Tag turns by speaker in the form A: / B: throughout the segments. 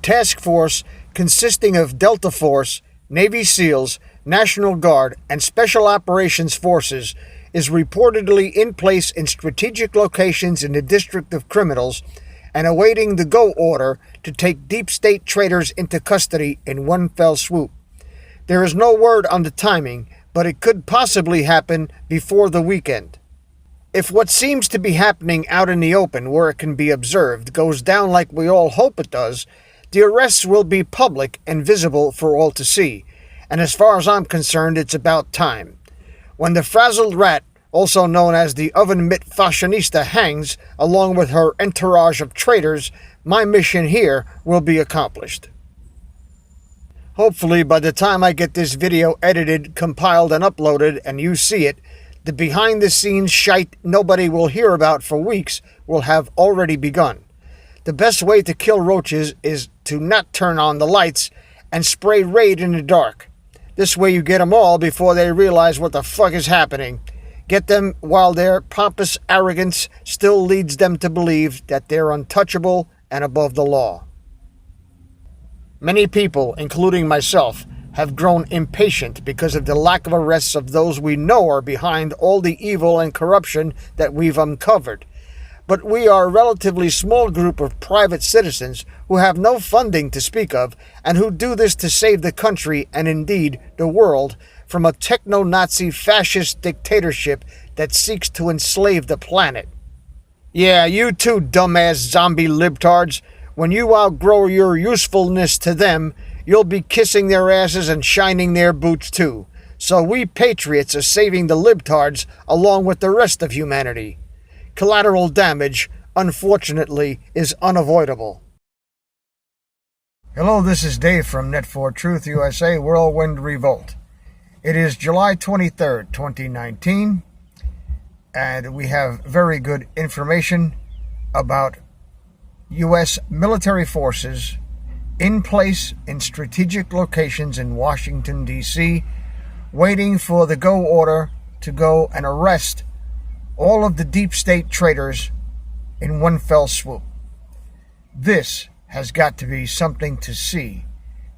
A: task force consisting of Delta Force, Navy SEALs, National Guard, and Special Operations Forces is reportedly in place in strategic locations in the District of Criminals and awaiting the go order to take deep state traitors into custody in one fell swoop. There is no word on the timing, but it could possibly happen before the weekend. If what seems to be happening out in the open where it can be observed goes down like we all hope it does, the arrests will be public and visible for all to see, and as far as I'm concerned, it's about time. When the frazzled rat, also known as the oven mitt fashionista, hangs, along with her entourage of traitors, my mission here will be accomplished. Hopefully, by the time I get this video edited, compiled, and uploaded, and you see it, the behind-the-scenes shite nobody will hear about for weeks will have already begun. The best way to kill roaches is to not turn on the lights and spray Raid in the dark. This way you get them all before they realize what the fuck is happening. Get them while their pompous arrogance still leads them to believe that they're untouchable and above the law. Many people, including myself, have grown impatient because of the lack of arrests of those we know are behind all the evil and corruption that we've uncovered. But we are a relatively small group of private citizens who have no funding to speak of and who do this to save the country and indeed the world from a techno-Nazi fascist dictatorship that seeks to enslave the planet. Yeah, you too, dumbass zombie libtards. When you outgrow your usefulness to them, you'll be kissing their asses and shining their boots too. So we patriots are saving the libtards along with the rest of humanity. Collateral damage, unfortunately, is unavoidable. Hello, this is Dave from Net4Truth USA, Whirlwind Revolt. It is July 23rd, 2019, and we have very good information about U.S. military forces in place in strategic locations in Washington, D.C., waiting for the go order to go and arrest all of the deep state traitors in one fell swoop. This has got to be something to see,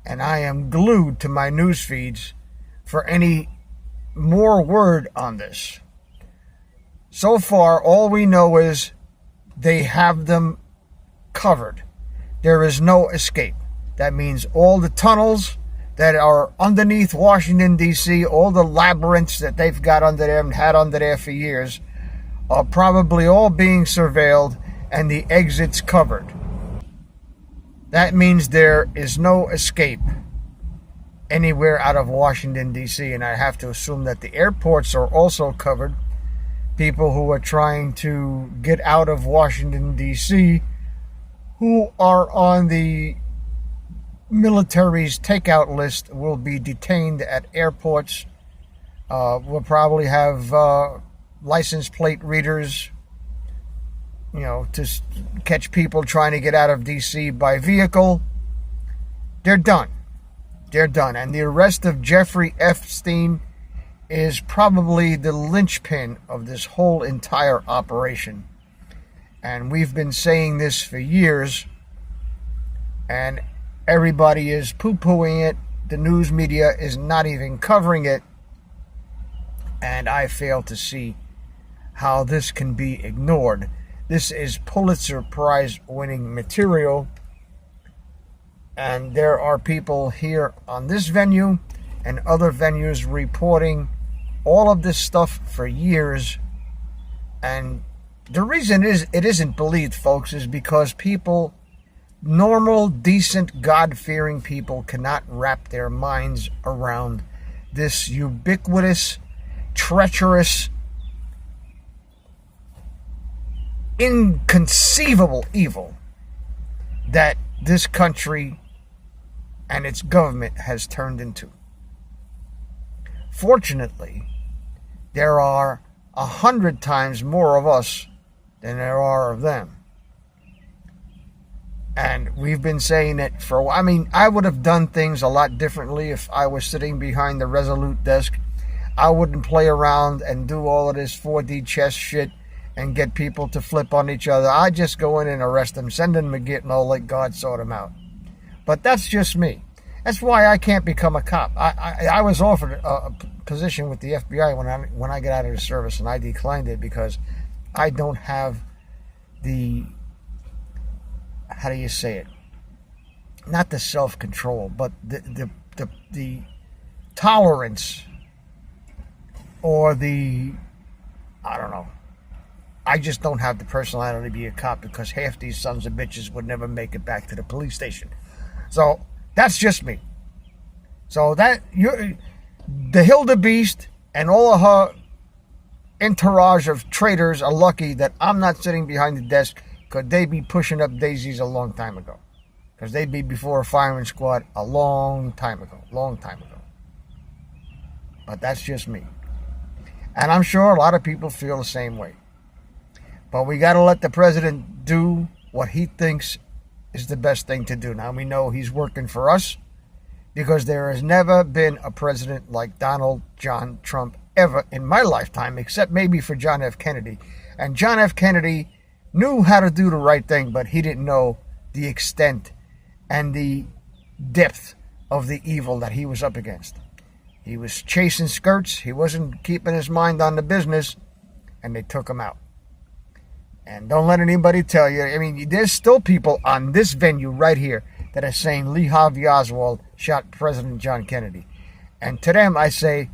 A: and I am glued to my news feeds for any more word on this. So far, all we know is they have them covered. There is no escape. That means all the tunnels that are underneath Washington, D.C., all the labyrinths that they've got under there and had under there for years, are probably all being surveilled and the exits covered. That means there is no escape anywhere out of Washington, D.C., and I have to assume that the airports are also covered. People who are trying to get out of Washington, D.C., who are on the military's takeout list will be detained at airports. We'll probably have license plate readers, to catch people trying to get out of D.C. by vehicle. They're done. They're done. And the arrest of Jeffrey Epstein is probably the linchpin of this whole entire operation. And we've been saying this for years, and everybody is poo-pooing it. The news media is not even covering it, and I fail to see how this can be ignored. This is Pulitzer Prize winning material, and there are people here on this venue and other venues reporting all of this stuff for years, and the reason it isn't believed, folks, is because people, normal, decent, God-fearing people, cannot wrap their minds around this ubiquitous, treacherous, inconceivable evil that this country and its government has turned into. Fortunately, there are 100 times more of us than there are of them. And we've been saying it for a while. I mean, I would have done things a lot differently if I was sitting behind the Resolute desk. I wouldn't play around and do all of this 4D chess shit and get people to flip on each other. I'd just go in and arrest them, send them to Gitmo, let God sort them out. But that's just me. That's why I can't become a cop. I was offered a position with the FBI when I got out of the service, and I declined it because I don't have the, how do you say it? Not the self-control, but the tolerance, or the, I don't know. I just don't have the personality to be a cop, because half these sons of bitches would never make it back to the police station. So that's just me. So that the Hildebeest and all of her entourage of traitors are lucky that I'm not sitting behind the desk, because they'd be pushing up daisies a long time ago. Because they'd be before a firing squad a long time ago. But that's just me. And I'm sure a lot of people feel the same way. But we got to let the president do what he thinks is the best thing to do. Now, we know he's working for us, because there has never been a president like Donald John Trump ever in my lifetime, except maybe for John F. Kennedy. And John F. Kennedy knew how to do the right thing, but he didn't know the extent and the depth of the evil that he was up against. He was chasing skirts. He wasn't keeping his mind on the business, and they took him out. And don't let anybody tell you, I mean, there's still people on this venue right here that are saying Lee Harvey Oswald shot President John Kennedy. And to them, I say,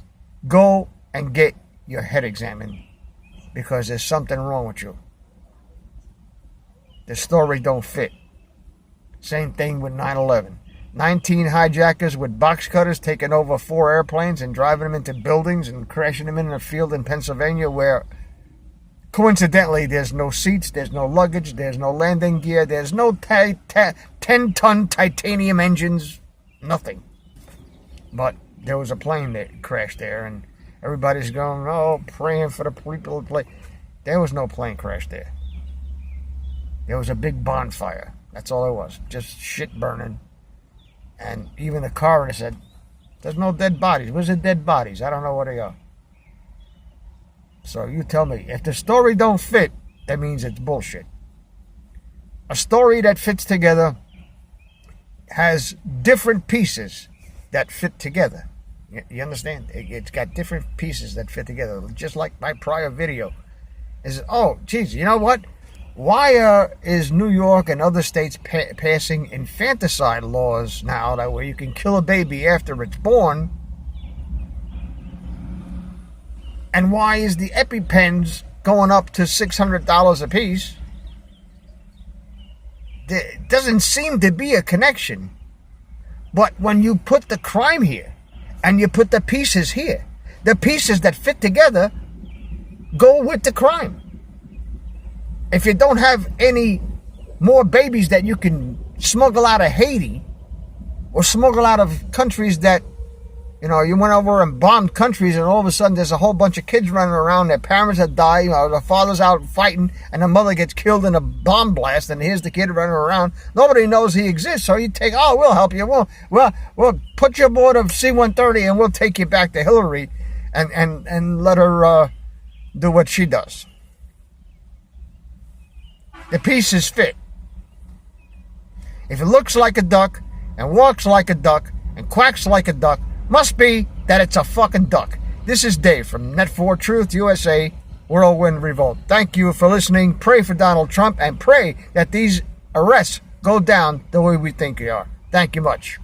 A: go and get your head examined, because there's something wrong with you. The story don't fit. Same thing with 9/11. 19 hijackers with box cutters taking over 4 airplanes and driving them into buildings and crashing them in a field in Pennsylvania, where coincidentally there's no seats, there's no luggage, there's no landing gear, there's no 10-ton titanium engines, nothing. But there was a plane that crashed there, and everybody's going, oh, praying for the people to play. There was no plane crash there. There was a big bonfire. That's all it was. Just shit burning. And even the coroner said, there's no dead bodies. Where's the dead bodies? I don't know where they are. So you tell me, if the story don't fit, that means it's bullshit. A story that fits together has different pieces that fit together. You understand? It's got different pieces that fit together. Just like my prior video. Is, oh, geez, you know what? Why is New York and other states passing infanticide laws now, that way you can kill a baby after it's born? And why is the EpiPens going up to $600 a piece? There doesn't seem to be a connection. But when you put the crime here, and you put the pieces here, the pieces that fit together go with the crime. If you don't have any more babies that you can smuggle out of Haiti, or smuggle out of countries that, you know, you went over and bombed countries, and all of a sudden there's a whole bunch of kids running around, their parents have died, you know, the father's out fighting, and the mother gets killed in a bomb blast, and here's the kid running around. Nobody knows he exists, so you take, oh, we'll help you. We'll put you aboard of C-130, and we'll take you back to Hillary, and let her do what she does. The pieces fit. If it looks like a duck, and walks like a duck, and quacks like a duck, must be that it's a fucking duck. This is Dave from Net4 Truth USA, Whirlwind Revolt. Thank you for listening. Pray for Donald Trump, and pray that these arrests go down the way we think they are. Thank you much.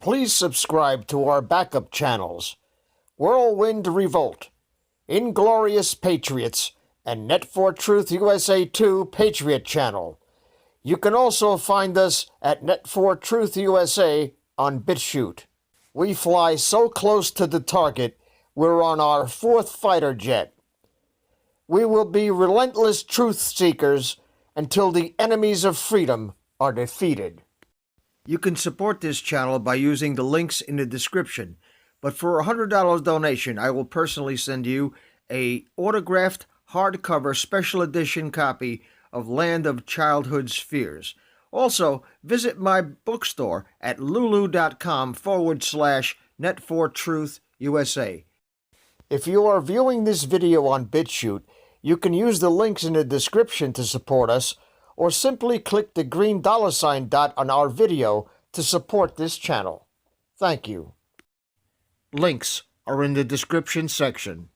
A: Please subscribe to our backup channels, Whirlwind Revolt, Inglorious Patriots, and Net4 Truth USA 2 Patriot channel. You can also find us at Net4 Truth USA on BitChute. We fly so close to the target, we're on our 4th fighter jet. We will be relentless truth seekers until the enemies of freedom are defeated. You can support this channel by using the links in the description, but for a $100 donation, I will personally send you a autographed hardcover special edition copy of Land of Childhood's Fears. Also, visit my bookstore at lulu.com/Net4TruthUSA. If you are viewing this video on BitChute, you can use the links in the description to support us, or simply click the green $ dot on our video to support this channel. Thank you. Links are in the description section.